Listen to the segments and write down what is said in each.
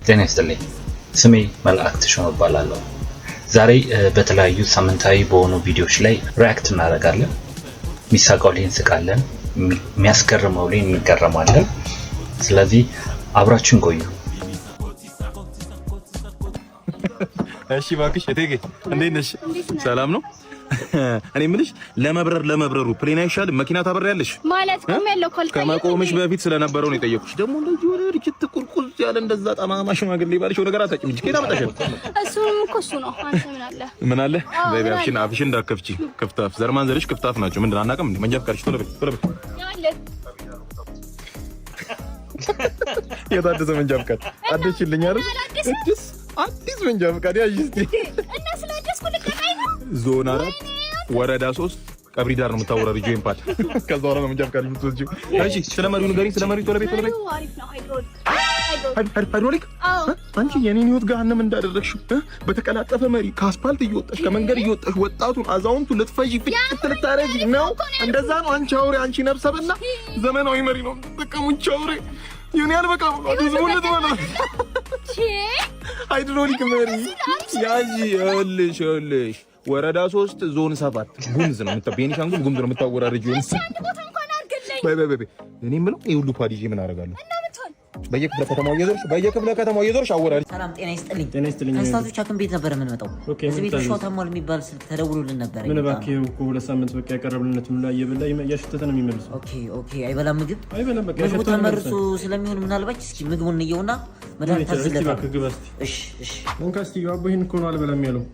ጤና ይስጥልኝ ስሜ መልአክት ሾም እባላለሁ ዛሬ በተለያዩ ሳምንታዊ በሆኑ ቪዲዮዎች ላይ ሪአክት እናደርጋለን ሚሳቀው ላይ እንስቃለን የሚያስገርመው ላይ እንገረማለን ስለዚህ አብራችሁን ቆዩ እሺ ባክሽ እቴጌ እንዴት ነሽ ሰላም ነው እኔ ምንሽ ለመብረሩ ፕሌን አይሻልም መኪና ታበሪያለሽ ማለት ቆም ያለው ኮልታ ከመቆምሽ በፊት ስለነበረው ነው የጠየኩሽ ደግሞ እንደዚህ ወደ ርችት ቁርቁዝ ያለ እንደዛ ጠማማ ሽማግሌ ባልሽው ነገር አታውቂም እንጂ ከታ መጣሽ እሱም እኮ እሱ ነው አንተ ምን አለ በቢያሽን አፍሽን እንዳከፍቺ ክፍታፍ ዘርማን ዘርሽ ክፍታፍ ናቸው ምንድን አናውቅም እንዴ መንጃ ፍቃድሽ ቶሎ በይ ያለ የታደሰ መንጃ ፍቃድ አደችልኝ አይደል አዲስ መንጃ ፍቃድ ያዥ እስቲ እና ስለደስኩ ልቀቀኝ ነው ዞን 4 ወረዳ 3 ቀብሪ ዳር ነው የምታወራው ሪጆን ፓርት ከዛ ወራ መንጃ ፍቃድ የምትወስጂው እሺ ስለማሪው ንገሪኝ ስለማሪው ቶሎ ቤት አሪፍ ነው ሃይድሮሊክ አንቺ የኔን ህይወት ገሃነም እንዳደረግሽው በተቀላጠፈ መሪ ከአስፋልት እየወጣሽ ከመንገድ እየወጣሽ ወጣቱን አዛውንቱ ልትፈጂ ፍጭት ልታረጊ ነው እንደዛ ነው አንቺ አውሬ አንቺ ነብሰበና ዘመናዊ መሪ ነው ተጠቀሙኝ አውሬ ዩኒያል በቃ ዝሙልት ማለት ሃይድሮሊክ መሪ ያጂ ያልሽ ወረዳ 3 ዞን 7 ጉምዝ ነው ቤኒሻንጉል ጉምዝ ነው የምታወራርጂው በይ እኔ ምለው ይሄ ሁሉ ፓዲጂ ምን አደርጋለሁ በየክፍለ ከተማው እየዞርሽ አወራሪ ሰላም ጤና ይስጥልኝ ከስታቶች አክም ቤት ነበር የምንመጣው እዚህ ቤት ሾው ታሟል የሚባል ስልክ ተደውሎልን ነበር ምን ባክህ እኮ ሁለት ሳምንት በቃ ያቀረብልነት ምን ላይ ይበላ ያሽተተ ነው የሚመልሰው ኦኬ አይበላም ምግብ በቃ ያሽተተ ተመርሶ ስለሚሆን ምናልባት እስኪ ምግቡን እንየውና መድኃኒት ታዝለታ እሺ ወንካስቲ ያው ይሄን እኮ ነው አልበላም ያለው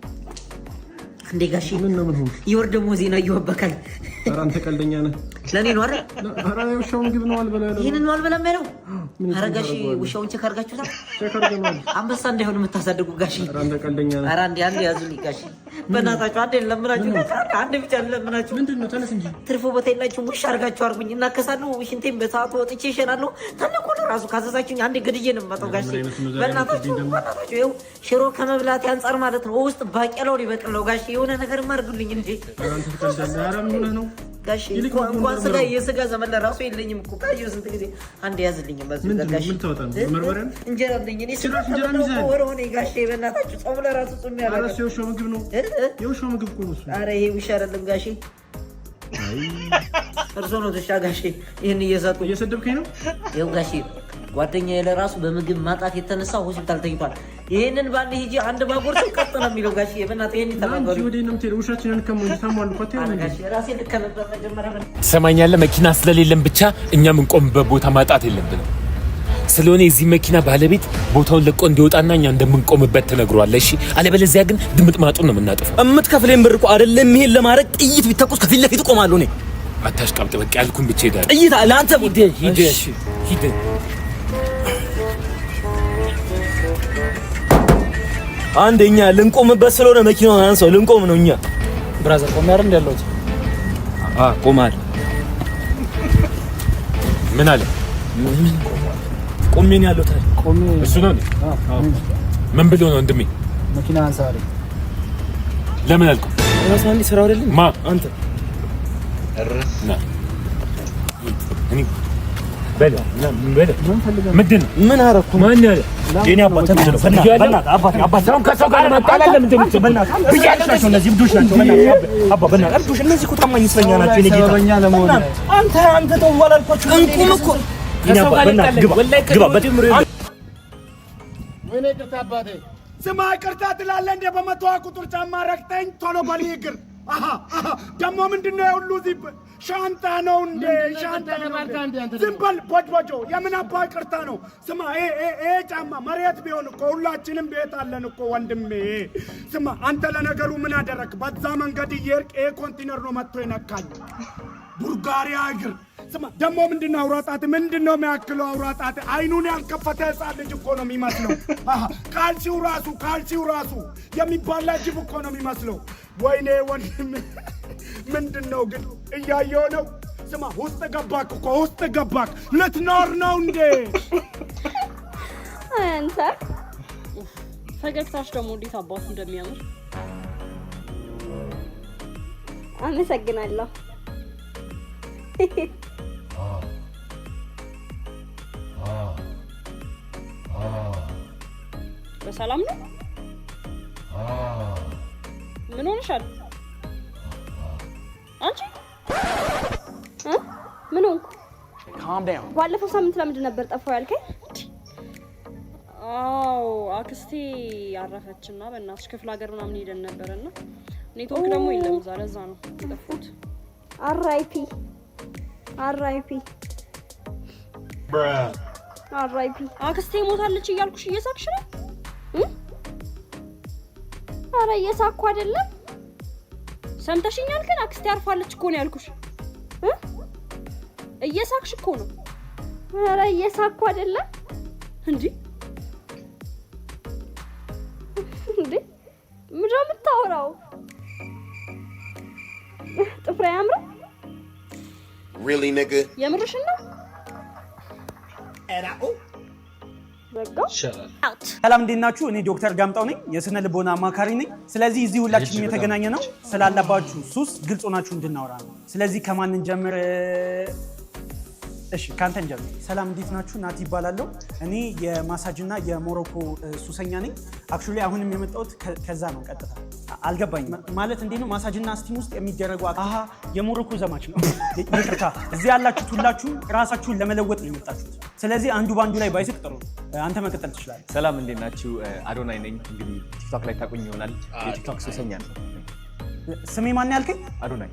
እንዴ ጋሺ ምን ሆንክ ይወር ደሞ ዜና ይወበካል ኧረ አንተ ቀልደኛ ነህ ለኔ ነው አይደል ኧረ ውሻው ምግብ ነው አልበላም ያለው ይሄንን ነው አልበላም ያለው ኧረ ጋሺ ውሻውን ቼክ አድርጋችሁታል አንበሳ እንዳይሆን የምታሳድጉ ጋሺ ኧረ አንተ ቀልደኛ ነህ ኧረ አንዴ ያዙልኝ ጋሺ በእናታችሁ አንዴ ለምናችሁ አንዴ ብቻ ለምናችሁ ምንድነው ተነስ እንጂ ትርፎ ቦታ የላችሁ ውሻ አድርጋችሁ አርጉኝ እና ከሳሉ ሽንቴን በሰዓቱ ወጥቼ ይሸናለሁ ተነኮ ራሱ ካዘዛችሁኝ አንዴ ግድዬ ነው የምመጣው ጋሺ በእናታችሁ ይኸው ሽሮ ከመብላት አንፃር ማለት ነው ውስጥ ባቄላው ሊበቅል ነው ጋሺ የሆነ ነገር ማርጉልኝ እንጂ አንተ ተቀልደህ ኧረ ምን ሆነህ ነው ጋሺ እንኳን ስጋ የስጋ ዘመን ለራሱ የለኝም እኮ ካየሁ ስንት ጊዜ አንዴ ያዝልኝ በዚህ ጋሺ ምን ተወጣ ነው መርበረን እንጀራ አለኝ እኔ እንጀራ ነው ወሮኔ ጋሺ በእናታችሁ ጾም ለራሱ ጾም ያለው ኧረ የውሻው ምግብ ነው የውሻው ምግብ እኮ ነው ኧረ ይሄ ውሻ አይደለም ጋሺ እርሶ ነው ተሻ ጋሺ ይሄን እየሰደብከኝ ነው ይኸው ጋሺ ጓደኛዬ ለራሱ በምግብ ማጣት የተነሳ ሆስፒታል ተኝቷል ይሄንን ባንድ ሂጂ አንድ ባጎርስ ቀጥ ነው የሚለው ጋሺ በእናትህ ይሄን ተባባሪ ወዴ ነው የምትሄደው ውሻችንን ከመን ታሟል እኮ ተይው ጋሺ ራሴ ልከነበር መጀመሪያ ሰማኛለህ መኪና ስለሌለን ብቻ እኛ ምን ቆምበት ቦታ ማጣት የለብንም ስለሆነ እዚህ መኪና ባለቤት ቦታውን ለቆ እንዲወጣና እኛ እንደምንቆምበት ተነግሯል እሺ አለበለዚያ ግን ድምጥማጡን ነው የምናጠፋው እምትከፍለኝ ብር እኮ አይደለም ይሄን ለማድረግ ጥይት ቢተኮስ ከፊት ለፊት ቆማለሁ እኔ አታሽቃብጥ በቃ ያልኩን ብቻ ሄዳለሁ ጥይት ለአንተ ሂድ አንደኛ ልንቆምበት ስለሆነ መኪናውን አንሳው ልንቆም ነው እኛ ብራዘር ቆም ያር እንዳለው ቆማል ምን አለ ቆሜን ያለው ታዲያ ቆሜ እሱ ነው ምን ብሎ ነው እንደሚ መኪና አንሳሪ ለምን አልኩ ራስ አንዲ ስራው አይደለም ማ አንተ ና እኔ በለ ምንድን ነው ምን አረኩ ማን ያለ የኔ አባት ነው በእናትህ አባት ነው ከሰው ጋር መጣላለ ምንድን ነው በእናትህ ብያለሽ እነዚህ ብዱሽ ናቸው በእናትህ አባ በእናትህ ብዱሽ እነዚህ እኮ ታማኝ ስለኛ ናቸው የኔ ጌታ ሰበኛ ለመሆን አንተ ተው አላልኳችሁ እንቁም እኮ የኔ አባት በእናትህ ግባ በድምር ወይኔ ቅርታ አባቴ ስማ ቅርታ ትላለህ እንደ በመቶዋ ቁጥር ጫማ ረክተኝ ቶሎ በል ይግር ደግሞ ምንድነው ሁሉ ዚብ ሻንጣ ነው እንደ ሻንጣ ዝም በል ቦጆ የምን አባ ቅርታ ነው ስማ ጫማ መሬት ቢሆን እኮ ሁላችንም ቤት አለን እኮ ወንድሜ ስማ አንተ ለነገሩ ምን አደረክ በዛ መንገድ ይርቅ ኮንቲነር ነው መጥቶ ይነካኝ ቡልጋሪያ እግር ስማ ደግሞ ምንድነው አውራጣት ምንድነው የሚያክለው አውራጣት አይኑን ያልከፈተ ህፃን ልጅ እኮ ነው የሚመስለው ካልሲው ራሱ የሚባላ ጅብ እኮ ነው የሚመስለው ወይኔ ወንድም ምንድነው ግን እያየው ነው ስማ ውስጥ ገባክ ልትኖር ነው እንዴ አንተ ፈገግታሽ ደግሞ እንዴት አባቱ እንደሚያምር አመሰግናለሁ በሰላም ነው? ምን ሆነሻል አንቺ? ምን ሆንኩ? ባለፈው ሳምንት ለምንድን ነበር ጠፋው ያልከኝ? አዎ አክስቴ አረፈችና በእናትሽ ክፍለ ሀገር ምናምን ሄደን ነበርና ኔትወርክ ደግሞ የለም ዛሬ እዛ ነው የጠፋሁት። አርአይፒ አክስቴ ሞታለች እያልኩሽ እየሳቅሽ ነው? ኧረ እየሳቅኩ አይደለም። ሰምተሽኛል? ግን አክስቴ አርፋለች እኮ ነው ያልኩሽ። እየሳቅሽ እኮ ነው። ኧረ እየሳቅኩ አይደለም። እንዴ ምንድን ነው የምታወራው? ጥፍሬ አያምርም? Really nigga? የምርሽን ነው? ሰላም እንዴት ናችሁ? እኔ ዶክተር ጋምጣው ነኝ፣ የስነ ልቦና አማካሪ ነኝ። ስለዚህ እዚህ ሁላችንም የተገናኘ ነው ስላለባችሁ ሱስ ግልጽ ሆናችሁ እንድናወራ ነው። ስለዚህ ከማን እንጀምር? እሺ ካንተ እንጀምር። ሰላም እንዴት ናችሁ? ናቲ ይባላለሁ። እኔ የማሳጅ እና የሞሮኮ ሱሰኛ ነኝ። አክቹሊ አሁንም የመጣሁት ከዛ ነው። ቀጥታ አልገባኝም ማለት እንዴት ነው? ማሳጅ እና ስቲም ውስጥ የሚደረጉ የሞሮኮ ዘማች ነው። ይቅርታ፣ እዚህ ያላችሁት ሁላችሁ ራሳችሁን ለመለወጥ ነው የመጣችሁት። ስለዚህ አንዱ ባንዱ ላይ ባይስቅ ጥሩ። አንተ መቀጠል ትችላለህ። ሰላም እንዴት ናችሁ? አዶናይ ነኝ። እንግዲህ ቲክቶክ ላይ ታቁኝ ይሆናል። የቲክቶክ ሱሰኛ ነኝ። ስሜ ማን ያልከኝ? አዶናይ።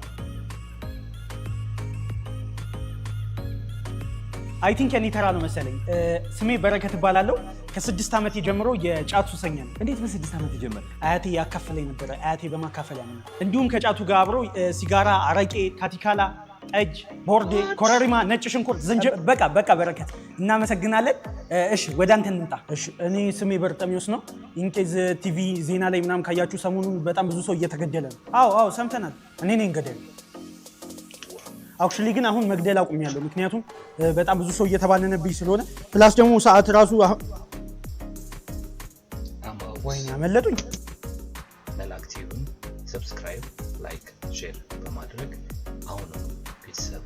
አይ ቲንክ የኔ ተራ ነው መሰለኝ። ስሜ በረከት እባላለሁ። ከ6 ዓመት ጀምሮ የጫት ሱሰኛ ነኝ። እንዴት በ6 ዓመት ጀመረ? አያቴ ያካፈለኝ ነበረ። አያቴ በማካፈል ያመነ እንዲሁም ከጫቱ ጋር አብሮ ሲጋራ፣ አረቄ፣ ካቲካላ፣ ጠጅ፣ ቦርዴ፣ ኮረሪማ፣ ነጭ ሽንኩርት፣ ዝንጅብል። በቃ በረከት እናመሰግናለን። እሺ ወደ አንተ እንምጣ። እሺ እኔ ስሜ በርጠሚዮስ ነው። ኢንኬዝ ቲቪ ዜና ላይ ምናምን ካያችሁ ሰሞኑን በጣም ብዙ ሰው እየተገደለ ነው። አዎ ሰምተናል። እኔ ነኝ ገደል። አክቹሊ ግን አሁን መግደል አቁሜያለሁ። ምክንያቱም በጣም ብዙ ሰው እየተባለነብኝ ስለሆነ ፕላስ ደግሞ ሰዓት ራሱ ወይኔ አመለጡኝ። መላክቲውን ሰብስክራይብ፣ ላይክ፣ ሼር በማድረግ አሁን ቤተሰብ